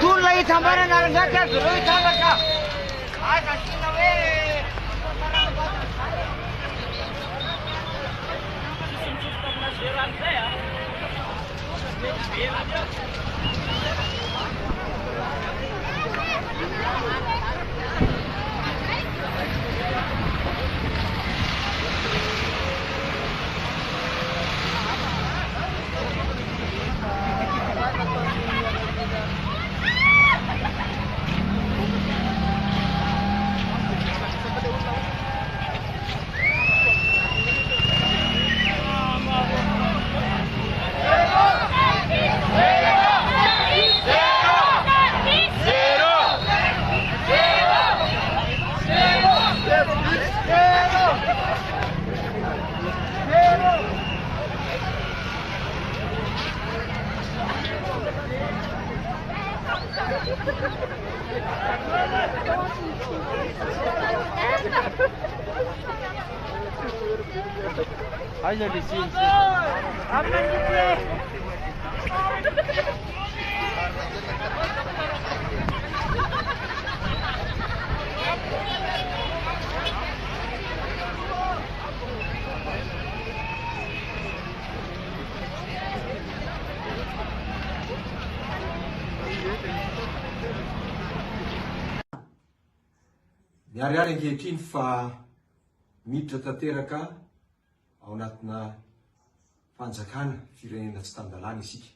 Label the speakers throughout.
Speaker 1: Tulay tambaran narangga guloi tambaka. Asa sinawe.
Speaker 2: Aja di sini.
Speaker 1: Aman gitu.
Speaker 3: Miariary ankehitriny fa miditra tanteraka ao anatina fanjakana firenena tsy tandalana isika.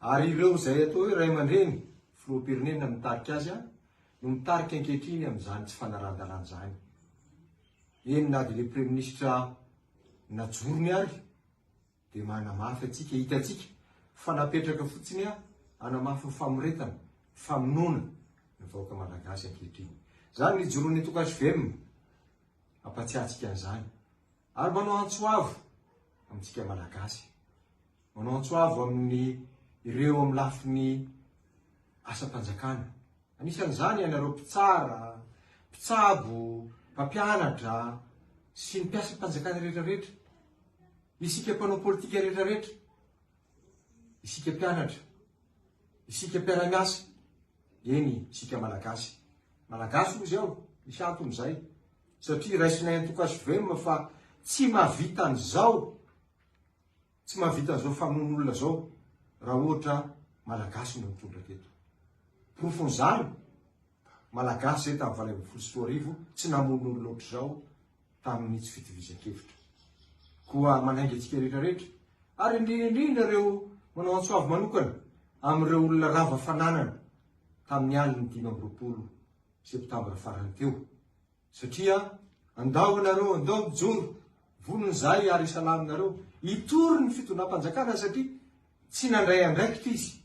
Speaker 3: Ary ireo izay atao hoe ray aman-dreny filoham-pirenena mitarika azy no mitarika ankehitriny amin'izany tsy fanaran-dalana zany. Eny na dia le premier ministra najorony ary dia manamafy atsika, hitatsika fa napetraka fotsiny hanamafy ny famoretana, famonoana ny vahoaka malagasy ankehitriny. Zany ny joroan'ny Tokasivemy ampatsiatsika an'izany. Ary manao antsoavo amintsika malagasy. Manao antsoavo amin'ny ireo amin'ny lafiny asam-panjakana. Anisan'izany ianareo mpitsara, mpitsabo, mpampianatra sy ny mpiasam-panjakana rehetrarehetra. Isika mpanao politika rehetrarehetra. Isika mpianatra, isika mpiara-miasa. Eny isika malagasy. Malagasy ozy aho, misy anton'izay. Satria raisinay ny Tokasivemy fa tsy mahavita an'izao, tsy mahavita an'izao famonoan'olona zao raha ohatra malagasy no mitondra teto. Profon'izany, malagasy zay tamin'ny 2024 tsy namonoan'olona ohatr'izao tamin'ny tsy fitovizan-kevitra. Koa manainga antsika rehetrarehetra. Ary indrindra ireo manao antsoavo manokana amin'ireo olona rava fananana tamin'ny aliny 5 septambra farany teo. Satria andao nareo, andao mijoro, vonon'izay ary isalaminareo, itory ny fitondram-panjakana satria tsy nandray andraikitra izy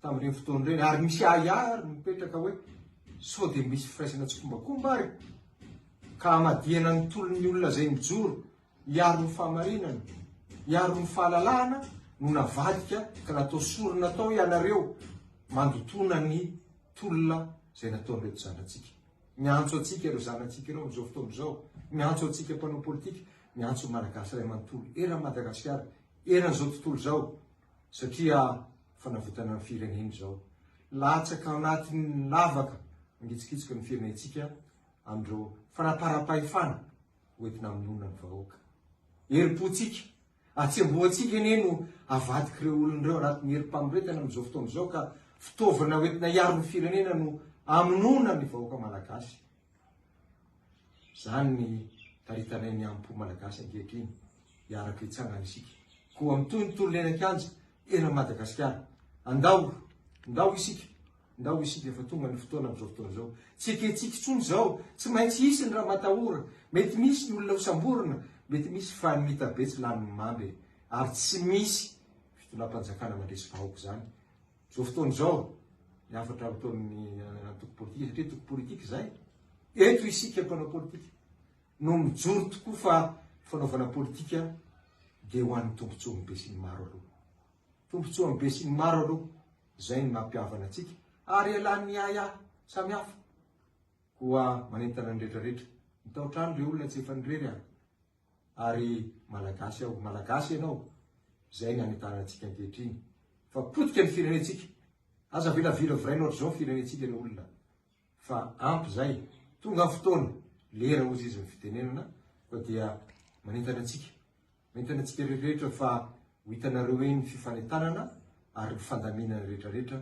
Speaker 3: tamin'ireny fotoan'ireny. Ary misy ahary mipetraka hoe sao dia misy firaisana tsy kombakomba ary ka amadiana ny tolon'ny olona zay mijoro, hiaro ny fahamarinana, hiaro ny fahalalahana no navadika ka natao sorona natao ianareo mandotona ny tolona zay nataon'ireo zanatsika. Miantso atsika ireo zanatsika ireo amin'izao fotoana izao, miantso atsika mpanao politika, miantso malagasy ray manontolo eran'ny Madagasikara, eran'izao tontolo izao, satria fanavotana ny firenena izao. Latsaka anatin'ny lavaka mangitsikitsika ny firenentsika amin'ireo fanaparam-pahefana hoentina hamonoana ny vahoaka. Herim-potsika, atsembohantsika eny no avadika ireo olon'ireo anatin'ny herim-pamoretana amin'izao fotoana izao ka fitaovana hoentina hiaro ny firenena no hamonoana ny vahoaka malagasy. Zany ny taritanay ny ampo malagasy ankehitriny hiaraka hitsangana isika. Koa amin'ny toy ny tolonenan-kianja eran'ny Madagasikara. Andao isika efa tonga ny fotoana amin'izao fotoana izao. Tsy eketsika intsony izao, tsy maintsy hisy ny raha matahora, mety misy ny olona hosamborona, mety misy fa ny mitabe tsy lany mambe, ary tsy misy fitondram-panjakana mandresy vahoaka zany. Zao fotoana izao, ny afatra ataon'ny antoko politika, satria toko politika zay. Eto isika mpanao politika no mijoro tokoa fa fanaovana politika dia ho an'ny tombotsoa be sy ny maro aloha. Tombotsoa be sy ny maro aloha, zay ny mampiavana antsika. Ary ialany samihafa koa manentana ny rehetrarehetra mitaotrano le olona tsy efa nirery a ary malagasy aho malagasy ianao zay ny anentanantsika ankehitriny fa potika ny firenentsika aza vilavila viraina ohatr' zao ny firenentsika ny olona fa ampy zay tonga fotoana lera ozy izy mifitenenana fa dia manentana antsika rehetrarehetra fa ho hitanareo hoe ny fifanentanana ary fandaminana rehetrarehetra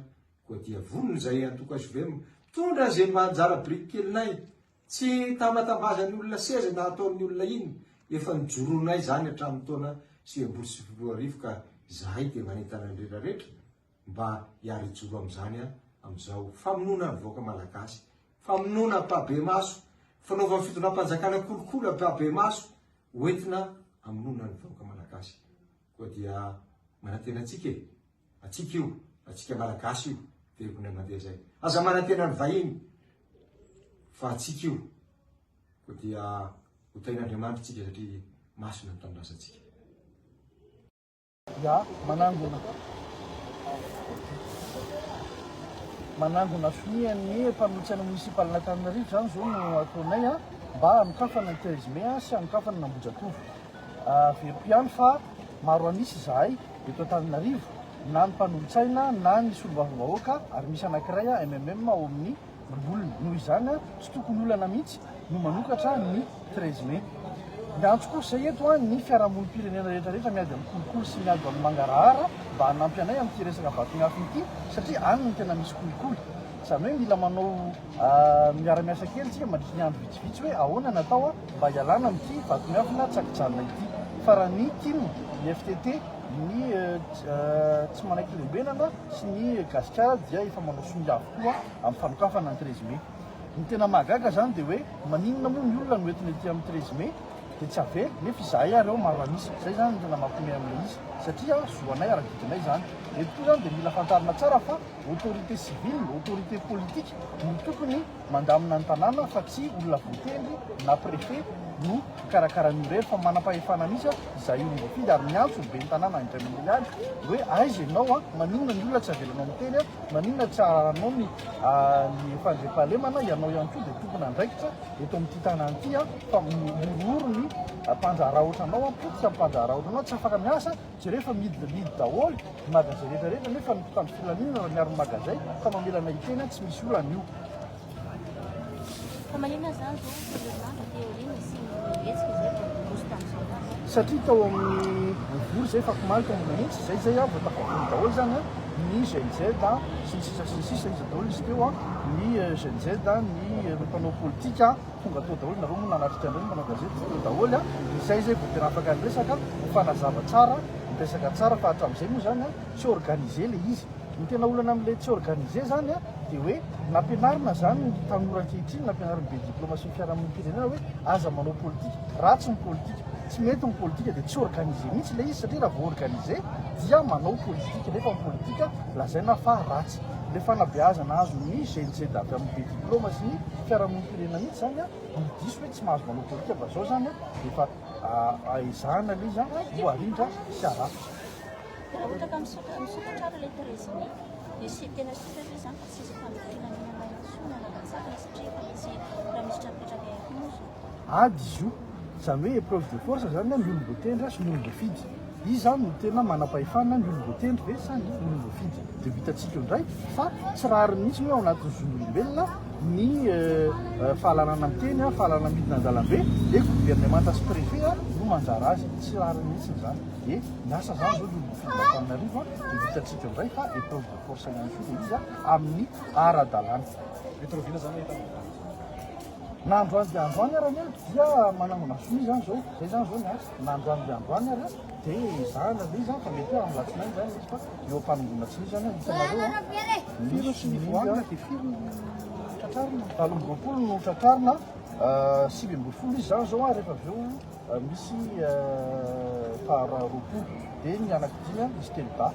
Speaker 3: koa dia vonony zay antoko azy ve mitondra zay manjara biriky kelinay tsy tamatabazany olona seza na ataon'ny olona iny efa nijoronay zany hatramin'ny taona 2024 ka zahay dia manentana ny rehetrarehetra mba hiary ijoro am'izany a am'izao famonona ny voaka malagasy famonona mpabe maso fanaovany fitonam-panjakana kolokolo mpabe maso hoentina amonona ny voaka malagasy koa dia manantena atsika io atsika malagasy io verikony mandeha zay aza manantena ny vahiny fa atsika io koa dia hotain'Andriamanitra tsika satria masina ny tanindrazantsika
Speaker 2: ya manangona finian'ny mpanotsana municipal n'Antananarivo zany zao no ataonay a mba mikafana ny terizme sy mikafana ny Ambohijatovo verom-piany fa maro anisy zahay eto Antananarivo na ny mpanolontsaina na ny solombavambahoaka ary misy anankiray a MMM ao amin'ny olona noho izany a tsy tokony olana mihitsy no manokatra ny 13 mai miantso kosa zay eto a ny fiarahamonim-pirenena rehetrarehetra miady amin'ny kolokolo sy miady amin'ny mangarahara mba hanampy anay amin'ity resaka vatonafy ity satria any no tena misy kolokolo zany hoe mila manao miara-miasa kely tsika mandritry ny andro vitsivitsy hoe ahoana natao a mba hialana amin'ity vatonafina tsakijanona ity fa raha ny tino ny FTT ny tsy manaiky lembenana sy ny gasikara dia efa manao songa avokoa amin'ny fanokafana ny 13 mai ny tena mahagaga zany dia hoe maninona moa ny olona no entiny ety amin'ny 13 mai dia tsy ave nefa izahay ary eo maro anisy zay zany tena mampiomehy amin'ilay izy satria zoanay ara-didinay zany eto koa zany dia mila fantarina tsara fa autorité civile autorité politique no tokony mandamina ny tanàna fa tsy olona voatendry na préfet no karakarahan'io rery fa manam-pahefana mihitsy izay olo voafidy ary miantso be ny tanàna indray mandeha hoe aiza ianao a maninona ny olona tsy avelanao miteny a maninona tsy araranao ny fandre-pahalemana ianao ihany koa dia tokony andraikitra eto amin'ity tanàna ity a fa morooro ny mpanjara ohatranao a potika mpanjara ohatranao tsy afaka miasa tsy rehefa midy daholo magazay rehetrarehetra nefa ny mpitandro filaminana raha miaro magazay fa mamelana hiteny tsy misy olana io satria tao amin'ny vory zay fa komalika mbola mihitsy zay a voatafavony daholo zany a ny GNZ sy ny sisa izy daholo izy teo a ny GNZ ny mpanao politika tonga tao daholo nareo moa nanatrika andreny manao gazety teo daholo a izay zay vao tena afaka ny resaka fanazava tsara miresaka tsara fa hatramin'izay moa zany a tsy organise le izy ny tena olana amin'ilay tsy organise zany a dia hoe nampianarina zany ny tanora ankehitriny nampianarina be diplomatie ny fiarahamonim-pirenena hoe aza manao politika ratsy ny politika tsy mety ny politika dia tsy organise mihitsy le izy satria raha vao organise dia manao politika nefa ny politika lazaina fa ratsy le fanabeazana azo ny GNZ avy amin'ny be diplôma sy ny fiarahamonim-pirenena mihitsy zany a midiso hoe tsy mahazo manao politika fa zao zany a efa aizahana le izy ho arindra sy arafitra ady izy io zany hoe épreuve de force zany ny olo voatendry sy ny olo voafidy izy zany no tena manam-pahefana ny olo voatendry ve sa ny olo voafidy dia vitantsika indray fa tsy rary mihitsy hoe ao anatin'ny zon'olombelona ny fahalalana miteny a fahalalana midina an-dalambe dia gouvernemanta sy préfet a no manjara azy tsy rary mihitsy zany dia miasa zany zao olo voafidy Antananarivo dia vitantsika indray fa épreuve de force ihany koa dia izy amin'ny ara-dalàna retrovina zany na androany dia androany ary ny dia manangona somi zany zao zay zany zao niasa na androany dia androany ary dia zahana le zany fa mety amin'ny latsinainy zany izy fa eo ampanongona tsy izy zany hitanareo misy sy nivoana dia firy tratrarina valom-boapolo no tratrarina 5 izy zany zao a rehefa avy eo misy faharoapolo dia ny anankidimy izy telo ba